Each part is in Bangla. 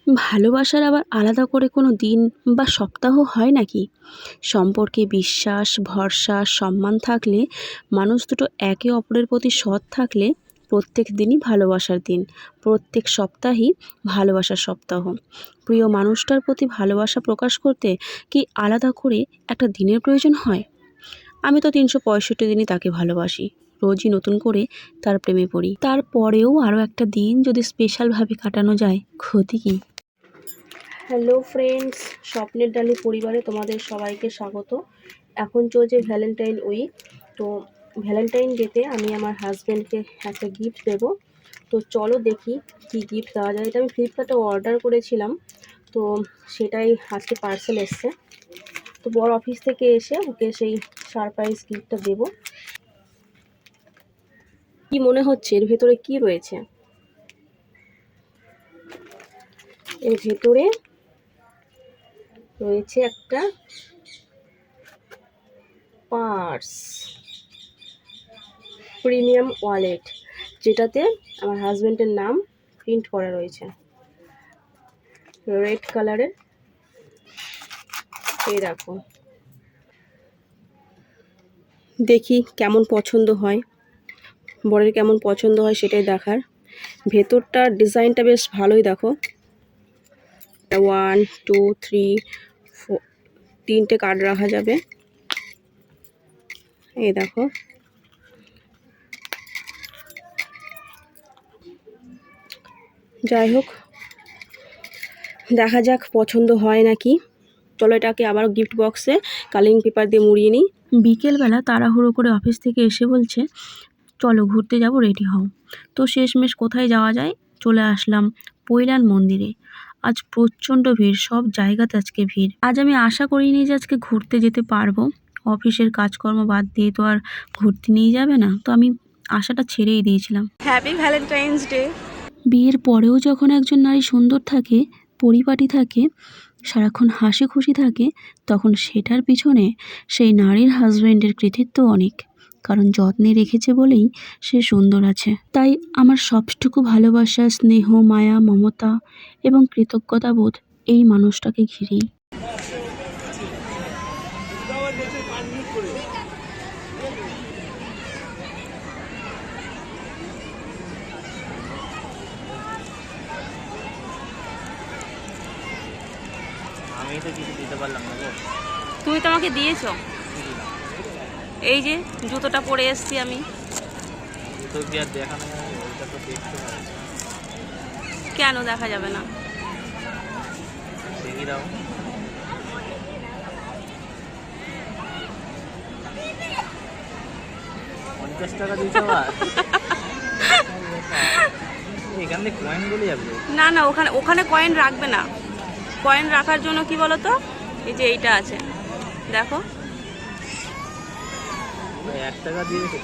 ভালোবাসার আবার আলাদা করে কোনো দিন বা সপ্তাহ হয় নাকি? সম্পর্কে বিশ্বাস, ভরসা, সম্মান থাকলে, মানুষ দুটো একে অপরের প্রতি সৎ থাকলে প্রত্যেক দিনই ভালোবাসার দিন, প্রত্যেক সপ্তাহই ভালোবাসার সপ্তাহ। প্রিয় মানুষটার প্রতি ভালোবাসা প্রকাশ করতে কি আলাদা করে একটা দিনের প্রয়োজন হয়? আমি তো ৩৬৫ দিনই তাকে ভালোবাসি। রোজই নতুন করে তার প্রেমে পড়ি। তারপরেও আরও একটা দিন যদি স্পেশালভাবে কাটানো যায়, ক্ষতি কী? হ্যালো ফ্রেন্ডস, স্বপ্নের ডালি পরিবারে তোমাদের সবাইকে স্বাগত। এখন চলছে ভ্যালেন্টাইন উইক। তো ভ্যালেন্টাইন ডেতে আমি আমার হাজব্যান্ডকে একটা গিফট দেবো। তো চলো দেখি কি গিফট দেওয়া যায়। এটা আমি ফ্লিপকার্টে অর্ডার করেছিলাম, তো সেটাই আজকে পার্সেল এসছে। তো বড় অফিস থেকে এসে ওকে সেই সারপ্রাইজ গিফটটা দেবো। কি মনে হচ্ছে এর ভেতরে কি রয়েছে? এর ভেতরে রয়েছে একটা পার্স, প্রিমিয়াম ওয়ালেট, যেটাতে আমার হাজব্যান্ডের নাম প্রিন্ট করা রয়েছে রেড কালারের। এই দেখো, দেখি কেমন পছন্দ হয়, বরের কেমন পছন্দ হয় সেটাই দেখার। ভেতরটার ডিজাইনটা বেশ ভালোই, দেখো 1 2 3 4 তিনটে কার্ড রাখা যাবে। এই দেখো, যাই হোক দেখা যাক পছন্দ হয় নাকি। চলো এটাকে আবার গিফট বক্সে কালিং পেপার দিয়ে মুড়িয়ে নিই। বিকেলবেলা তাড়াহুড়ো করে অফিস থেকে এসে বলছে চলো ঘুরতে যাব, রেডি হও। তো শেষমেশ কোথায় যাওয়া যায়, চলে আসলাম পৈলান মন্দিরে। আজ প্রচণ্ড ভিড়, সব জায়গাতে আজকে ভিড়। আজ আমি আশা করিনি যে আজকে ঘুরতে যেতে পারবো। অফিসের কাজকর্ম বাদ দিয়ে তো আর ঘুরতে নিয়ে যাবে না, তো আমি আশাটা ছেড়েই দিয়েছিলাম। Happy Valentine's day. বিয়ের পরেও যখন একজন নারী সুন্দর থাকে, পরিপাটি থাকে, সারাক্ষণ হাসি খুশি থাকে, তখন সেটার পিছনে সেই নারীর হাজব্যান্ডের কৃতিত্ব অনেক। কারণ যত্নে রেখেছে বলেই সে সুন্দর আছে। তাই আমার সবটুকু ভালোবাসা, স্নেহ, মায়া, মমতা এবং কৃতজ্ঞতাবোধ এই মানুষটাকে ঘিরেই। আমি তো কিছু দিতে পারলাম না। তুমি তো আমাকে দিয়েছো, এই যে জুতোটা পরে এসছি আমি। জুতো কি আর দেখানো যাবে? ওইটা তো দেখতে হবে। কেন দেখা যাবে না? দেখি দাও। ৳50 দিয়েছো আবার? এখান থেকে কয়েন বলে যাবে। না না, ওখানে ওখানে কয়েন রাখবে না। কয়েন রাখার জন্য কি বলো তো, এই যে এইটা আছে দেখো। ৳1 দিয়েছে।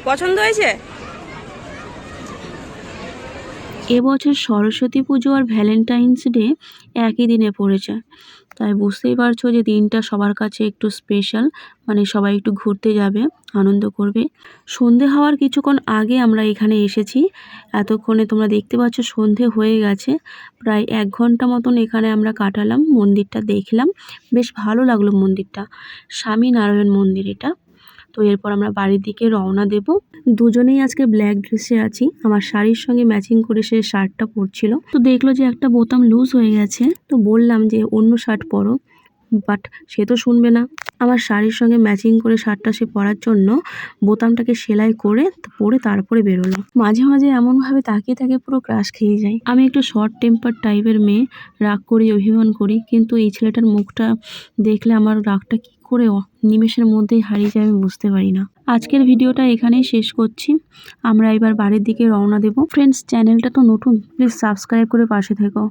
পছন্দ হয়েছে? এবছর সরস্বতী পুজো আর ভ্যালেন্টাইন্স ডে একই দিনে পড়েছে, তাই বুঝতেই পারছো যে দিনটা সবার কাছে একটু স্পেশাল। মানে সবাই একটু ঘুরতে যাবে, আনন্দ করবে। সন্ধে হওয়ার কিছুক্ষণ আগে আমরা এখানে এসেছি। এতক্ষণে তোমরা দেখতে পাচ্ছ সন্ধে হয়ে গেছে। প্রায় 1 ঘন্টা মতন এখানে আমরা কাটালাম, মন্দিরটা দেখলাম। বেশ ভালো লাগলো মন্দিরটা, স্বামীনারায়ণ মন্দির এটা। তো এরপর আমরা বাড়ির দিকে রওনা দেব। দুজনেই আজকে ব্ল্যাক ড্রেসে আছি, আমার শাড়ির সঙ্গে ম্যাচিং করে সে শার্টটা পরছিল। তো দেখলো যে একটা বোতাম লুজ হয়ে গেছে, তো বললাম যে অন্য শার্ট পরো, বাট সে তো শুনবে না। আমার শাড়ির সঙ্গে ম্যাচিং করে শার্টটা সে পরার জন্য বোতামটাকে সেলাই করে পরে তারপরে বেরোলো। মাঝে মাঝে এমনভাবে তাকিয়ে থাকে পুরো ক্রাশ খেয়ে যায়। আমি একটু শর্ট টেম্পার টাইপের মেয়ে, রাগ করি, অভিমান করি, কিন্তু এই ছেলেটার মুখটা দেখলে আমার রাগটা কি করে নিমেষের মধ্যেই হারিয়ে যায় আমি বুঝতে পারি না। আজকের ভিডিওটা এখানেই শেষ করছি। আমরা এবার বাড়ির দিকে রওনা দেব। ফ্রেন্ডস, চ্যানেলটা তো নতুন, প্লিজ সাবস্ক্রাইব করে পাশে থেকো।